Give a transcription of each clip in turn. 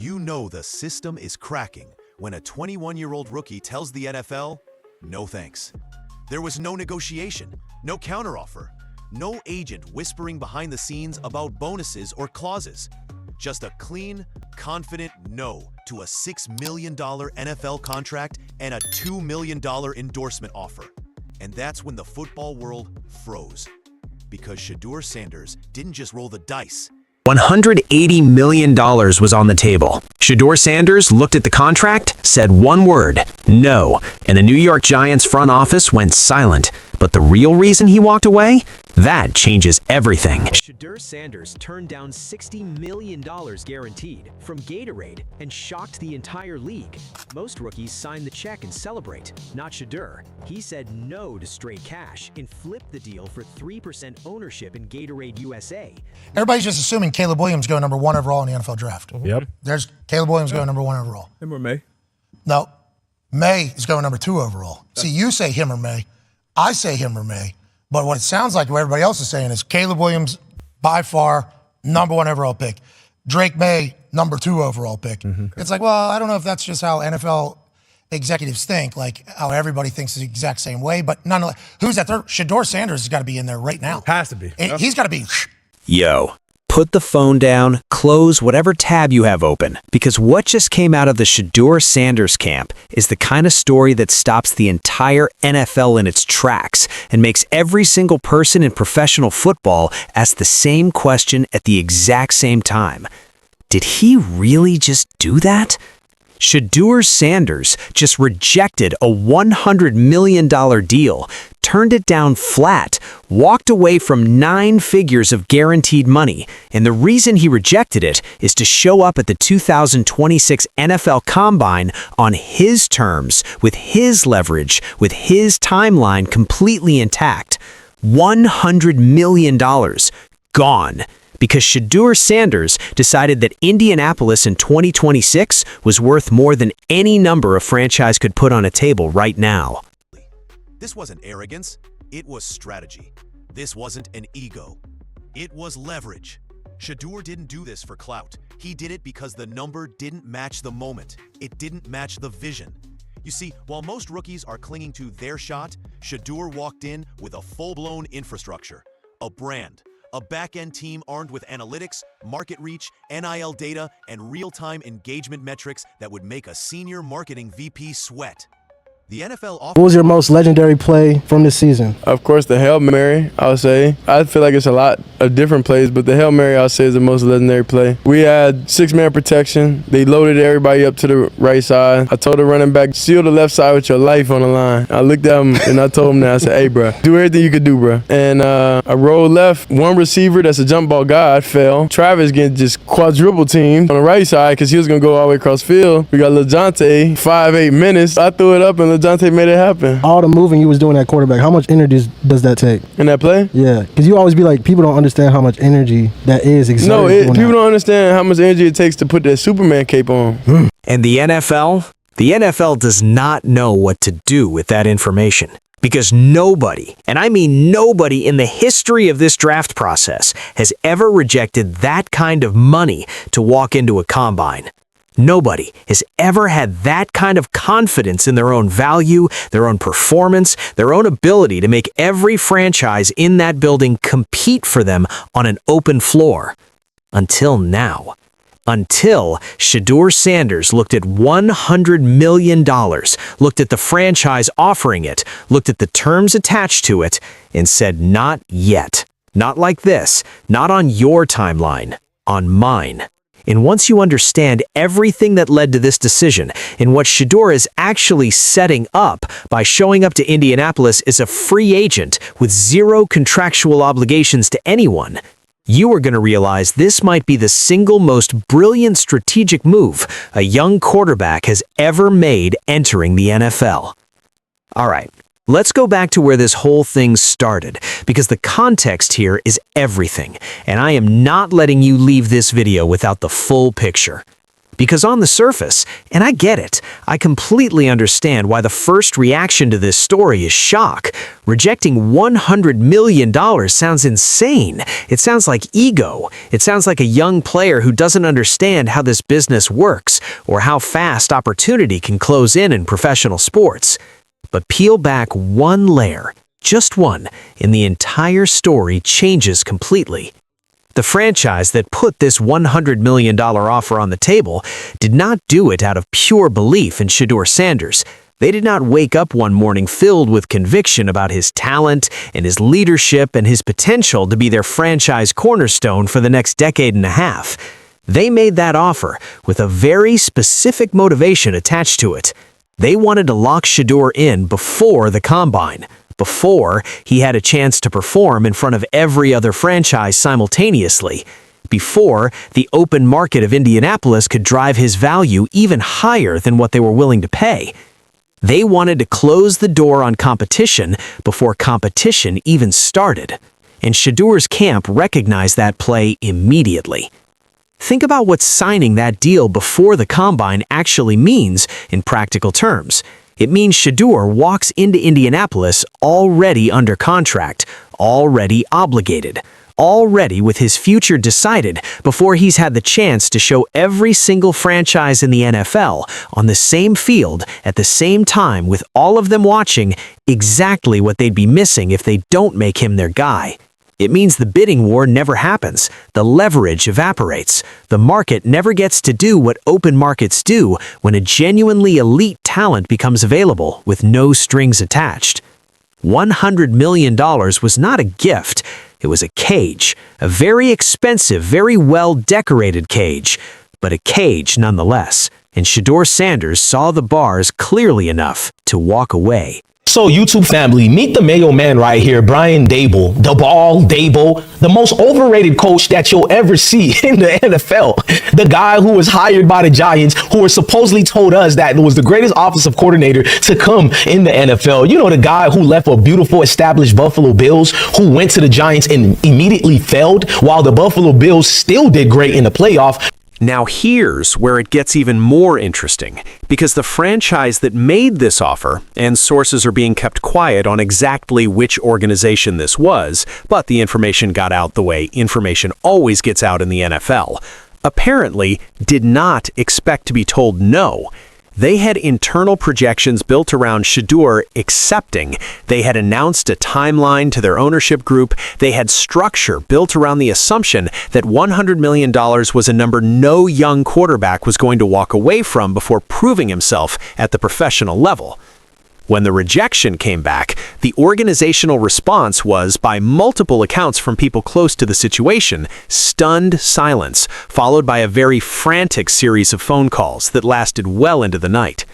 You know the system is cracking when a 21-year-old rookie tells the NFL, no thanks. There was no negotiation, no counteroffer, no agent whispering behind the scenes about bonuses or clauses. Just a clean, confident no to a $6 million NFL contract and a $2 million endorsement offer. And that's when the football world froze. Because Shedeur Sanders didn't just roll the dice. $180 million was on the table. Shedeur Sanders looked at the contract, said one word, no, and the New York Giants front office went silent. But the real reason he walked away? That changes everything. Shedeur Sanders turned down $60 million guaranteed from Gatorade and shocked the entire league. Most rookies sign the check and celebrate. Not Shedeur. He said no to straight cash and flipped the deal for 3% ownership in Gatorade USA. Everybody's just assuming Caleb Williams going number 1 overall in the NFL draft. Yep. There's Caleb Williams going number 1 overall. Him or May? No. May is going number 2 overall. See, you say him or May. I say him or May. But what it sounds like what everybody else is saying is Caleb Williams, by far, number 1 overall pick. Drake May, number 2 overall pick. It's like, well, I don't know if that's just how NFL executives think, like how everybody thinks the exact same way. But nonetheless, who's that third? Shedeur Sanders has got to be in there right now. Has to be. He's got to be. Yo, put the phone down, close whatever tab you have open, because what just came out of the Shedeur Sanders camp is the kind of story that stops the entire NFL in its tracks and makes every single person in professional football ask the same question at the exact same time. Did he really just do that? Shedeur Sanders just rejected a $100 million deal, turned it down flat, walked away from 9 figures of guaranteed money, and the reason he rejected it is to show up at the 2026 NFL Combine on his terms, with his leverage, with his timeline completely intact. $100 million gone. Because Shedeur Sanders decided that Indianapolis in 2026 was worth more than any number a franchise could put on a table right now. This wasn't arrogance, it was strategy. This wasn't an ego, it was leverage. Shedeur didn't do this for clout. He did it because the number didn't match the moment. It didn't match the vision. You see, while most rookies are clinging to their shot, Shedeur walked in with a full-blown infrastructure, a brand, a back-end team armed with analytics, market reach, NIL data, and real-time engagement metrics that would make a senior marketing VP sweat. The NFL What was your most legendary play from this season? Of course, the Hail Mary, I would say. I feel like it's a lot of different plays, but the Hail Mary, I would say, is the most legendary play. We had 6-man protection. They loaded everybody up to the right side. I told the running back, seal the left side with your life on the line. I looked at him, and I told him that. I said, hey, bro, do everything you could do, bro. And I rolled left. One receiver that's a jump ball guy fell. Travis getting just quadruple teamed on the right side because he was going to go all the way across field. We got LeJohntay, 5'8" menace. I threw it up, and LeJohntay made it happen. All the moving you was doing at quarterback, how much energy does that take? In that play? Yeah, because you always be like, people don't understand how much energy that is. No, people don't understand how much energy it takes to put that Superman cape on. And the NFL does not know what to do with that information. Because nobody, and I mean nobody in the history of this draft process, has ever rejected that kind of money to walk into a combine. Nobody has ever had that kind of confidence in their own value, their own performance, their own ability to make every franchise in that building compete for them on an open floor. Until now. Until Shedeur Sanders looked at $100 million, looked at the franchise offering it, looked at the terms attached to it, and said, not yet. Not like this. Not on your timeline. On mine. And once you understand everything that led to this decision and what Shedeur is actually setting up by showing up to Indianapolis as a free agent with 0 contractual obligations to anyone, you are going to realize this might be the single most brilliant strategic move a young quarterback has ever made entering the NFL. All right. Let's go back to where this whole thing started, because the context here is everything, and I am not letting you leave this video without the full picture. Because on the surface, and I get it, I completely understand why the first reaction to this story is shock. Rejecting $100 million sounds insane. It sounds like ego. It sounds like a young player who doesn't understand how this business works or how fast opportunity can close in professional sports. But peel back one layer, just one, and the entire story changes completely. The franchise that put this $100 million offer on the table did not do it out of pure belief in Shedeur Sanders. They did not wake up one morning filled with conviction about his talent and his leadership and his potential to be their franchise cornerstone for the next decade and a half. They made that offer with a very specific motivation attached to it. They wanted to lock Shedeur in before the Combine, before he had a chance to perform in front of every other franchise simultaneously, before the open market of Indianapolis could drive his value even higher than what they were willing to pay. They wanted to close the door on competition before competition even started, and Shedeur's camp recognized that play immediately. Think about what signing that deal before the Combine actually means in practical terms. It means Shedeur walks into Indianapolis already under contract, already obligated, already with his future decided before he's had the chance to show every single franchise in the NFL on the same field at the same time with all of them watching exactly what they'd be missing if they don't make him their guy. It means the bidding war never happens, the leverage evaporates, the market never gets to do what open markets do when a genuinely elite talent becomes available with no strings attached. $100 million was not a gift, it was a cage, a very expensive, very well-decorated cage, but a cage nonetheless, and Shedeur Sanders saw the bars clearly enough to walk away. So YouTube family, meet the Mayo Man right here, Brian Daboll, the ball Daboll, the most overrated coach that you'll ever see in the NFL. The guy who was hired by the Giants, who was supposedly told us that it was the greatest offensive coordinator to come in the NFL. You know, the guy who left a beautiful established Buffalo Bills, who went to the Giants and immediately failed, while the Buffalo Bills still did great in the playoff. Now here's where it gets even more interesting, because the franchise that made this offer, and sources are being kept quiet on exactly which organization this was, but the information got out the way information always gets out in the NFL, apparently did not expect to be told no. They had internal projections built around Shedeur accepting. They had announced a timeline to their ownership group. They had structure built around the assumption that $100 million was a number no young quarterback was going to walk away from before proving himself at the professional level. When the rejection came back, the organizational response was, by multiple accounts from people close to the situation, stunned silence, followed by a very frantic series of phone calls that lasted well into the night.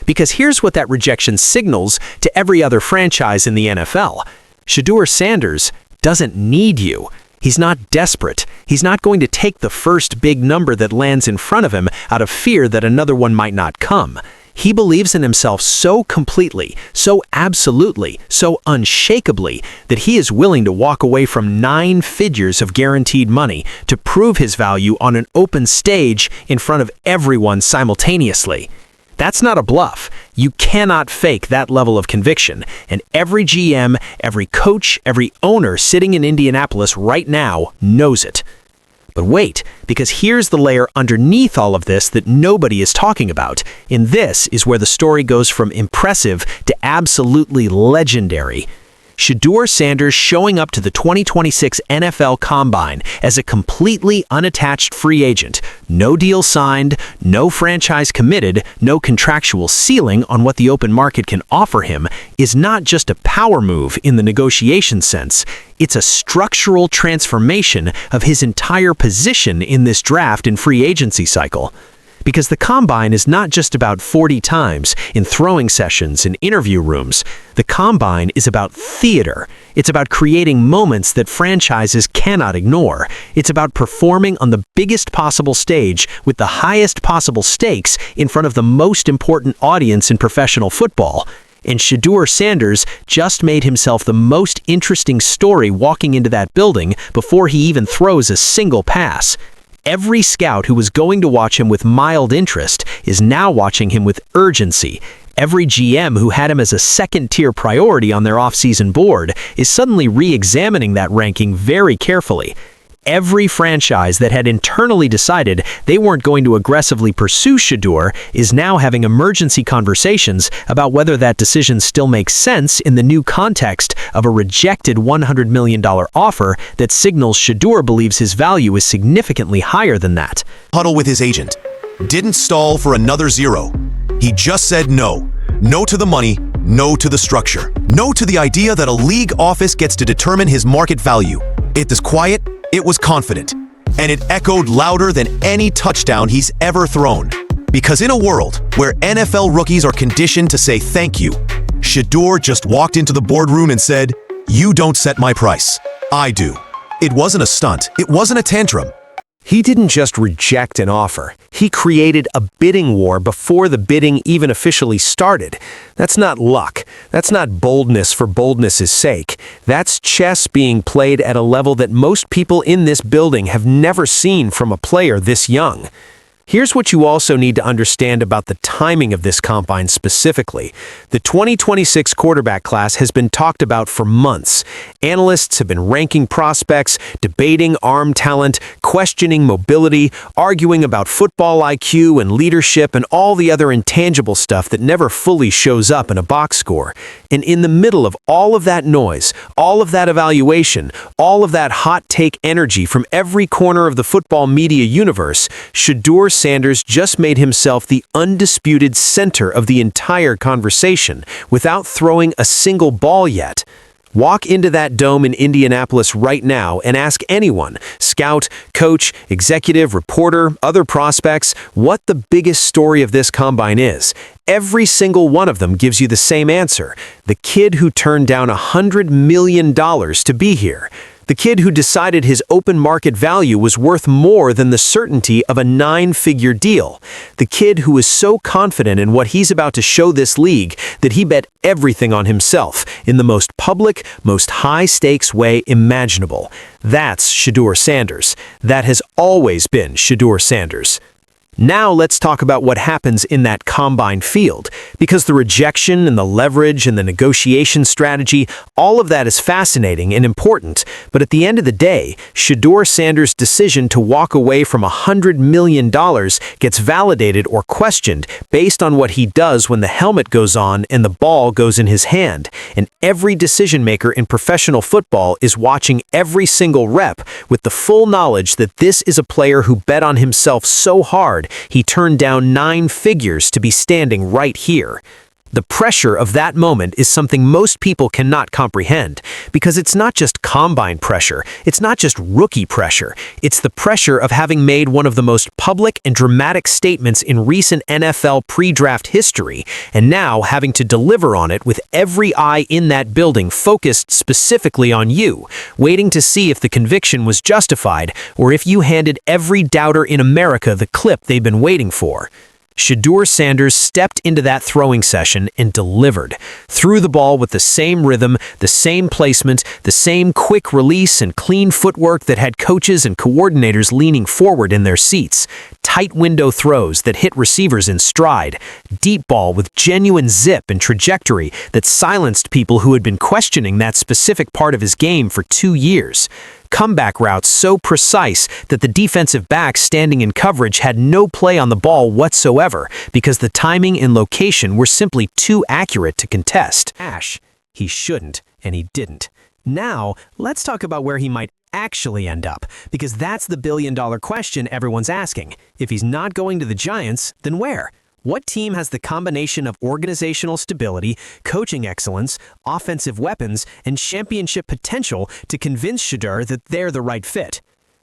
Because here's what that rejection signals to every other franchise in the NFL. Shedeur Sanders doesn't need you. He's not desperate. He's not going to take the first big number that lands in front of him out of fear that another one might not come. He believes in himself so completely, so absolutely, so unshakably that he is willing to walk away from 9 figures of guaranteed money to prove his value on an open stage in front of everyone simultaneously. That's not a bluff. You cannot fake that level of conviction, and every GM, every coach, every owner sitting in Indianapolis right now knows it. But wait, because here's the layer underneath all of this that nobody is talking about. And this is where the story goes from impressive to absolutely legendary. Shedeur Sanders showing up to the 2026 NFL Combine as a completely unattached free agent. No deal signed, no franchise committed, no contractual ceiling on what the open market can offer him is not just a power move in the negotiation sense. It's a structural transformation of his entire position in this draft and free agency cycle. Because the Combine is not just about 40 times in throwing sessions and interview rooms. The Combine is about theater. It's about creating moments that franchises cannot ignore. It's about performing on the biggest possible stage with the highest possible stakes in front of the most important audience in professional football. And Shedeur Sanders just made himself the most interesting story walking into that building before he even throws a single pass. Every scout who was going to watch him with mild interest is now watching him with urgency. Every GM who had him as a second-tier priority on their off-season board is suddenly re-examining that ranking very carefully. Every franchise that had internally decided they weren't going to aggressively pursue Shedeur is now having emergency conversations about whether that decision still makes sense in the new context of a rejected $100 million offer that signals Shedeur believes his value is significantly higher than that. Huddle with his agent. Didn't stall for another zero. He just said no. No to the money, no to the structure. No to the idea that a league office gets to determine his market value. It was quiet, it was confident, and it echoed louder than any touchdown he's ever thrown. Because in a world where NFL rookies are conditioned to say thank you, Shedeur just walked into the boardroom and said, "You don't set my price. I do." It wasn't a stunt. It wasn't a tantrum. He didn't just reject an offer. He created a bidding war before the bidding even officially started. That's not luck. That's not boldness for boldness' sake. That's chess being played at a level that most people in this building have never seen from a player this young. Here's what you also need to understand about the timing of this combine specifically. The 2026 quarterback class has been talked about for months. Analysts have been ranking prospects, debating arm talent, questioning mobility, arguing about football IQ and leadership and all the other intangible stuff that never fully shows up in a box score. And in the middle of all of that noise, all of that evaluation, all of that hot take energy from every corner of the football media universe, Shedeur Sanders just made himself the undisputed center of the entire conversation without throwing a single ball yet. Walk into that dome in Indianapolis right now and ask anyone, scout, coach, executive, reporter, other prospects, what the biggest story of this combine is. Every single one of them gives you the same answer. The kid who turned down $100 million to be here. The kid who decided his open market value was worth more than the certainty of a 9-figure deal. The kid who is so confident in what he's about to show this league that he bet everything on himself in the most public, most high-stakes way imaginable. That's Shedeur Sanders. That has always been Shedeur Sanders. Now let's talk about what happens in that combine field, because the rejection and the leverage and the negotiation strategy, all of that is fascinating and important, but at the end of the day, Shedeur Sanders' decision to walk away from $100 million gets validated or questioned based on what he does when the helmet goes on and the ball goes in his hand, and every decision maker in professional football is watching every single rep with the full knowledge that this is a player who bet on himself so hard he turned down 9 figures to be standing right here. The pressure of that moment is something most people cannot comprehend, because it's not just combine pressure, it's not just rookie pressure, it's the pressure of having made one of the most public and dramatic statements in recent NFL pre-draft history, and now having to deliver on it with every eye in that building focused specifically on you, waiting to see if the conviction was justified, or if you handed every doubter in America the clip they've been waiting for. Shedeur Sanders stepped into that throwing session and delivered. Threw the ball with the same rhythm, the same placement, the same quick release and clean footwork that had coaches and coordinators leaning forward in their seats. Tight window throws that hit receivers in stride. Deep ball with genuine zip and trajectory that silenced people who had been questioning that specific part of his game for 2 years. Comeback routes so precise that the defensive backs standing in coverage had no play on the ball whatsoever because the timing and location were simply too accurate to contest. He shouldn't, and he didn't. Now, let's talk about where he might actually end up, because that's the billion-dollar question everyone's asking. If he's not going to the Giants, then where? What team has the combination of organizational stability, coaching excellence, offensive weapons, and championship potential to convince Shedeur that they're the right fit?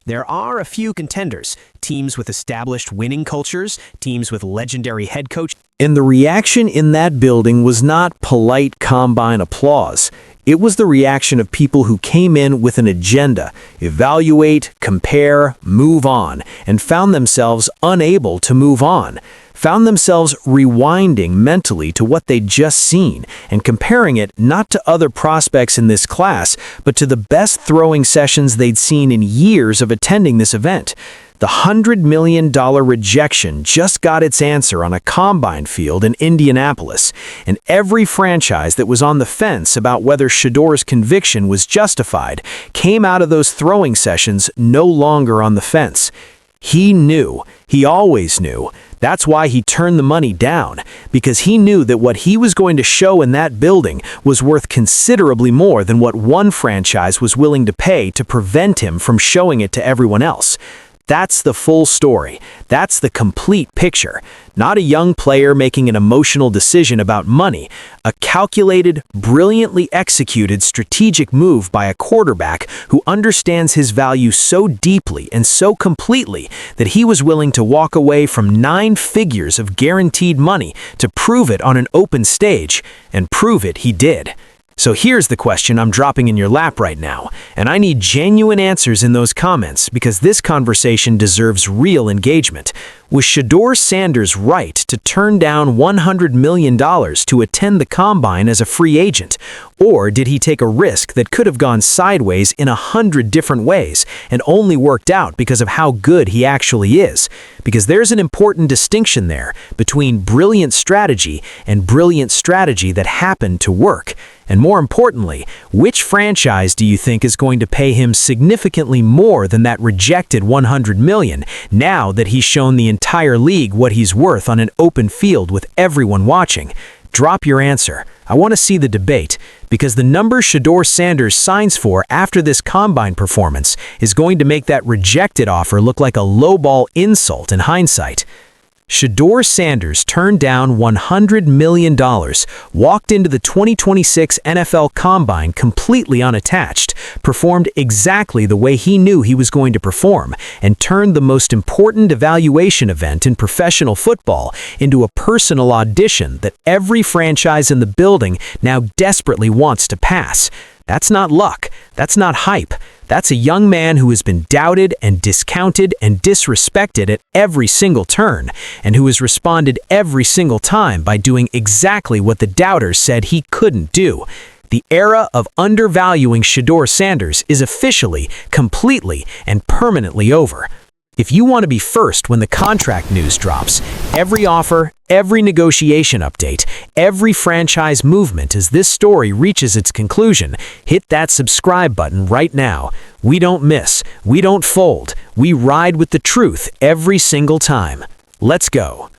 There are a few contenders, teams with established winning cultures, teams with legendary head coach. And the reaction in that building was not polite combine applause. It was the reaction of people who came in with an agenda, evaluate, compare, move on, and found themselves unable to move on. Found themselves rewinding mentally to what they'd just seen and comparing it not to other prospects in this class, but to the best throwing sessions they'd seen in years of attending this event. The $100 million rejection just got its answer on a combine field in Indianapolis, and every franchise that was on the fence about whether Shedeur's conviction was justified came out of those throwing sessions no longer on the fence. He knew, he always knew. That's why he turned the money down, because he knew that what he was going to show in that building was worth considerably more than what one franchise was willing to pay to prevent him from showing it to everyone else. That's the full story. That's the complete picture. Not a young player making an emotional decision about money. A calculated, brilliantly executed strategic move by a quarterback who understands his value so deeply and so completely that he was willing to walk away from 9 figures of guaranteed money to prove it on an open stage, and prove it he did. So here's the question I'm dropping in your lap right now, and I need genuine answers in those comments because this conversation deserves real engagement. Was Shedeur Sanders right to turn down $100 million to attend the Combine as a free agent? Or did he take a risk that could have gone sideways in 100 different ways and only worked out because of how good he actually is? Because there's an important distinction there between brilliant strategy and brilliant strategy that happened to work. And more importantly, which franchise do you think is going to pay him significantly more than that rejected $100 million now that he's shown the entire league what he's worth on an open field with everyone watching? Drop your answer. I want to see the debate, because the number Shedeur Sanders signs for after this combine performance is going to make that rejected offer look like a lowball insult in hindsight. Shedeur Sanders turned down $100 million, walked into the 2026 NFL Combine completely unattached, performed exactly the way he knew he was going to perform, and turned the most important evaluation event in professional football into a personal audition that every franchise in the building now desperately wants to pass. That's not luck. That's not hype. That's a young man who has been doubted and discounted and disrespected at every single turn, and who has responded every single time by doing exactly what the doubters said he couldn't do. The era of undervaluing Shedeur Sanders is officially, completely, and permanently over. If you want to be first when the contract news drops, every offer, every negotiation update, every franchise movement as this story reaches its conclusion, hit that subscribe button right now. We don't miss, we don't fold, we ride with the truth every single time. Let's go.